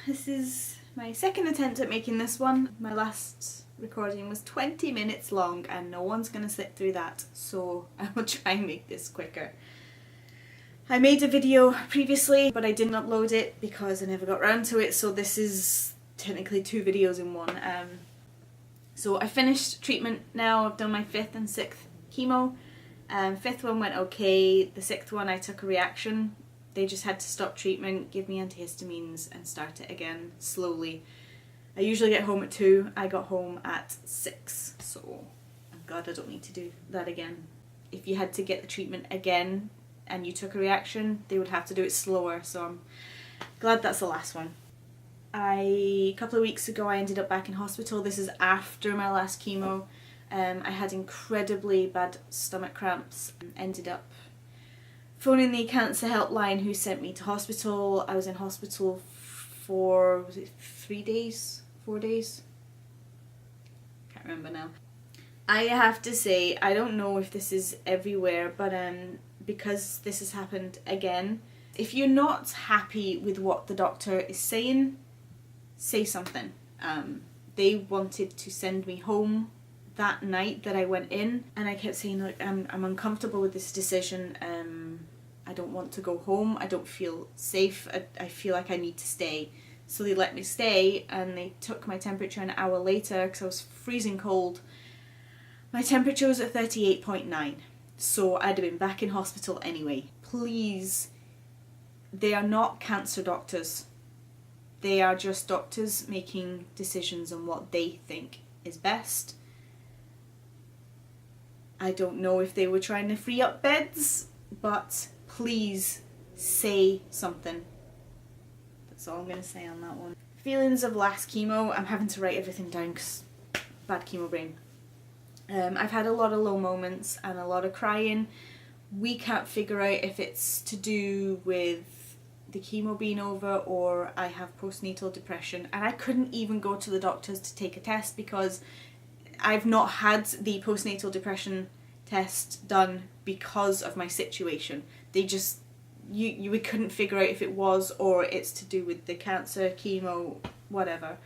this is my second attempt at making this one. My last recording was 20 minutes long and no one's gonna sit through that, so I will try and make this quicker. I made a video previously but I didn't upload it because I never got around to it, so this is technically 2 videos in one. So I finished treatment now. I've done my 5th and 6th chemo. 5th one went okay, the 6th one I took a reaction. They just had to stop treatment, give me antihistamines and start it again slowly. I usually get home at 2, I got home at 6, so I'm glad I don't need to do that again. If you had to get the treatment again and you took a reaction, they would have to do it slower, so I'm glad that's the last one. A couple of weeks ago I ended up back in hospital. This is after my last chemo. I had incredibly bad stomach cramps and ended up phoning the cancer helpline who sent me to hospital. I was in hospital for, was it 3 days? 4 days? Can't remember now. I have to say, I don't know if this is everywhere, but because this has happened again, if you're not happy with what the doctor is saying, say something. They wanted to send me home that night that I went in, and I kept saying, like, I'm uncomfortable with this decision. I don't want to go home. I don't feel safe. I feel like I need to stay. So they let me stay, and they took my temperature an hour later because I was freezing cold. My temperature was at 38.9, so I'd have been back in hospital anyway. Please, they are not cancer doctors. They are just doctors making decisions on what they think is best. I don't know if they were trying to free up beds, but please say something. That's all I'm going to say on that one. Feelings of last chemo. I'm having to write everything down because bad chemo brain. I've had a lot of low moments and a lot of crying. We can't figure out if it's to do with the chemo being over or I have postnatal depression, and I couldn't even go to the doctors to take a test because I've not had the postnatal depression test done because of my situation. They just, we couldn't figure out if it was or it's to do with the cancer, chemo, whatever.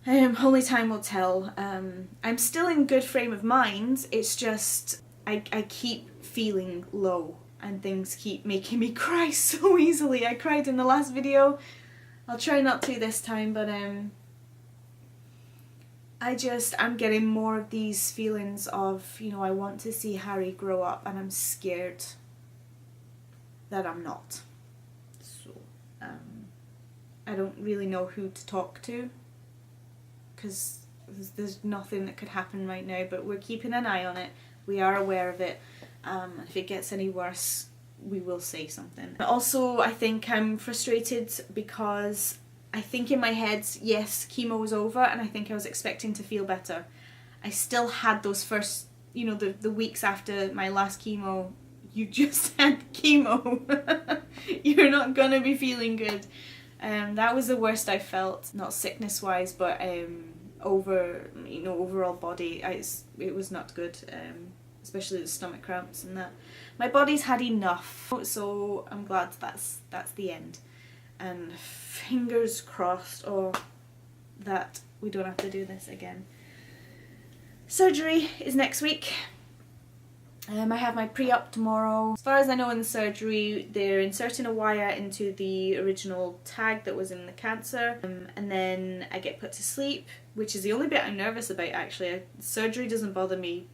Only time will tell. I'm still in good frame of mind, it's just I keep feeling low and things keep making me cry so easily. I cried in the last video. I'll try not to this time, but I'm getting more of these feelings of, you know, I want to see Harry grow up and I'm scared that I'm not. So, I don't really know who to talk to because there's nothing that could happen right now, but we're keeping an eye on it. We are aware of it. If it gets any worse, we will say something. Also, I think I'm frustrated because I think in my head, yes, chemo was over and I think I was expecting to feel better. I still had those first, you know, the weeks after my last chemo. You just had chemo. You're not gonna be feeling good. That was the worst I felt, not sickness wise, but overall body. It was not good. Especially the stomach cramps and that. My body's had enough, so I'm glad that's the end. And fingers crossed, that we don't have to do this again. Surgery is next week. I have my pre-op tomorrow. As far as I know in the surgery, they're inserting a wire into the original tag that was in the cancer, and then I get put to sleep, which is the only bit I'm nervous about actually. Surgery doesn't bother me.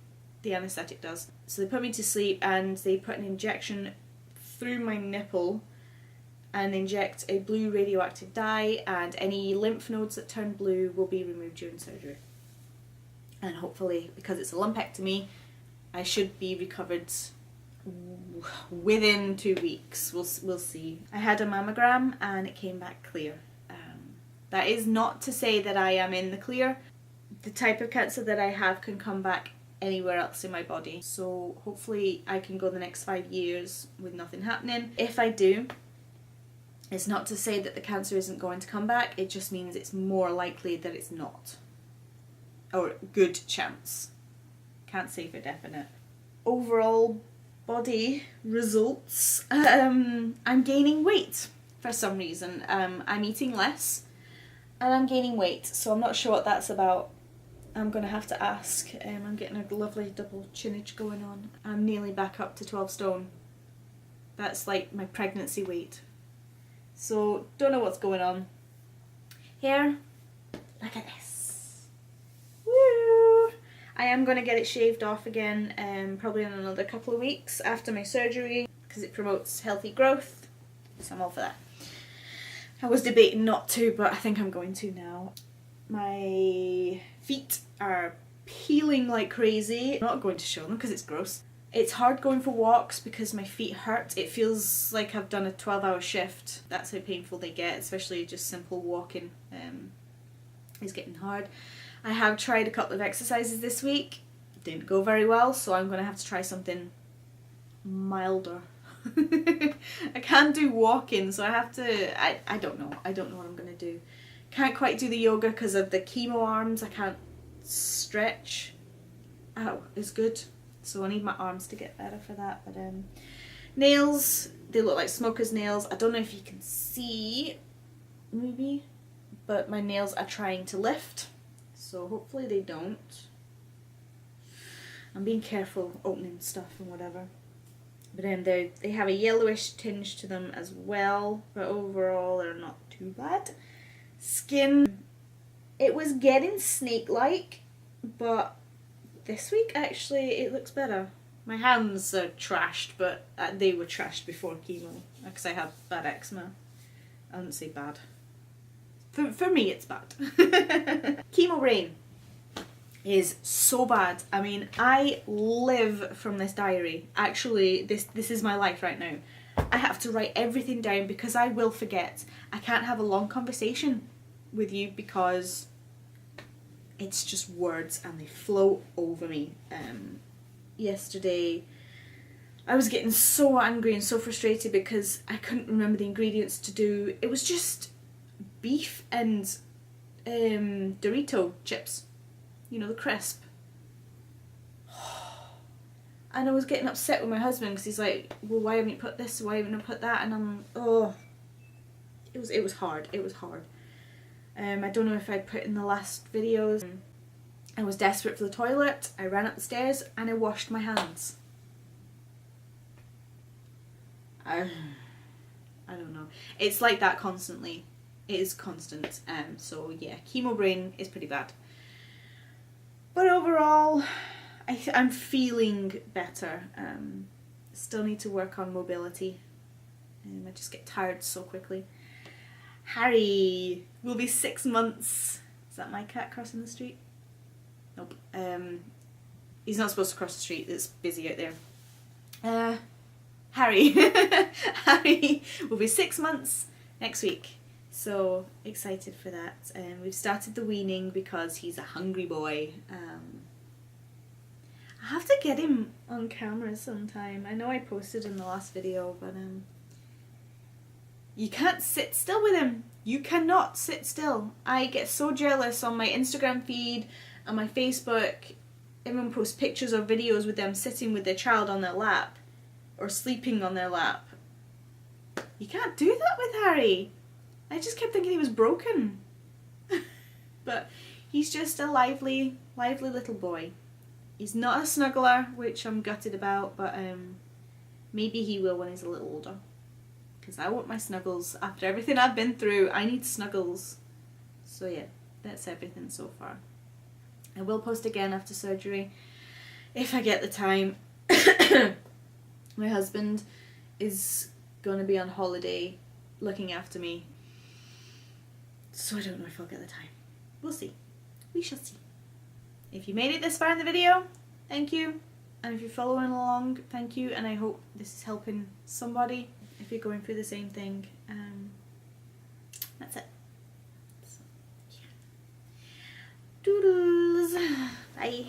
The anaesthetic does. So they put me to sleep and they put an injection through my nipple and inject a blue radioactive dye, and any lymph nodes that turn blue will be removed during surgery. And hopefully, because it's a lumpectomy, I should be recovered within 2 weeks. We'll see. I had a mammogram and it came back clear. That is not to say that I am in the clear. The type of cancer that I have can come back anywhere else in my body, so hopefully I can go the next 5 years with nothing happening. If I do, it's not to say that the cancer isn't going to come back, it just means it's more likely that it's not, or good chance. Can't say for definite. Overall body results, I'm gaining weight. for some reason. I'm eating less and I'm gaining weight, so I'm not sure what that's about. I'm going to have to ask. I'm getting a lovely double chinage going on. I'm nearly back up to 12 stone. That's like my pregnancy weight. So, don't know what's going on. Hair, look at this. Woo! I am going to get it shaved off again, probably in another couple of weeks after my surgery, because it promotes healthy growth, so I'm all for that. I was debating not to, but I think I'm going to now. My feet are peeling like crazy. I'm not going to show them because it's gross. It's hard going for walks because my feet hurt. It feels like I've done a 12-hour shift. That's how painful they get, especially just simple walking is getting hard. I have tried a couple of exercises this week. Didn't go very well, so I'm going to have to try something milder. I can't do walking, so I have to, I don't know. I don't know what I'm going to do. Can't quite do the yoga because of the chemo arms. I can't stretch out as good. So I need my arms to get better for that. But nails, they look like smoker's nails. I don't know if you can see, maybe, but my nails are trying to lift. So hopefully they don't. I'm being careful opening stuff and whatever. But they have a yellowish tinge to them as well. But overall they're not too bad. Skin, it was getting snake-like, but this week actually it looks better. My hands are trashed, but they were trashed before chemo because I had bad eczema. I wouldn't say bad. For me it's bad. Chemo brain is so bad. I mean, I live from this diary. Actually, this is my life right now. I have to write everything down because I will forget. I can't have a long conversation with you because it's just words and they flow over me. Yesterday I was getting so angry and so frustrated because I couldn't remember the ingredients to do. It was just beef and Dorito chips. You know, the crisp. And I was getting upset with my husband because he's like, well, why haven't you put this? Why haven't you put that? And I'm, oh, it was hard. It was hard. I don't know if I put in the last videos. I was desperate for the toilet. I ran up the stairs and I washed my hands. I don't know. It's like that constantly. It is constant. So yeah, chemo brain is pretty bad. But overall, I'm feeling better. Still need to work on mobility. I just get tired so quickly. Harry will be 6 months. Is that my cat crossing the street? Nope. He's not supposed to cross the street. It's busy out there. Harry. Harry will be 6 months next week. So excited for that. We've started the weaning because he's a hungry boy. I have to get him on camera sometime. I know I posted in the last video, but you can't sit still with him. You cannot sit still. I get so jealous on my Instagram feed and my Facebook. Everyone posts pictures or videos with them sitting with their child on their lap or sleeping on their lap. You can't do that with Harry. I just kept thinking he was broken. But he's just a lively little boy. He's not a snuggler, which I'm gutted about, but maybe he will when he's a little older. Because I want my snuggles. After everything I've been through, I need snuggles. So yeah, that's everything so far. I will post again after surgery, if I get the time. My husband is going to be on holiday looking after me. So I don't know if I'll get the time. We'll see. We shall see. If you made it this far in the video, thank you. And if you're following along, thank you. And I hope this is helping somebody if you're going through the same thing. That's it. So, yeah. Doodles. Bye.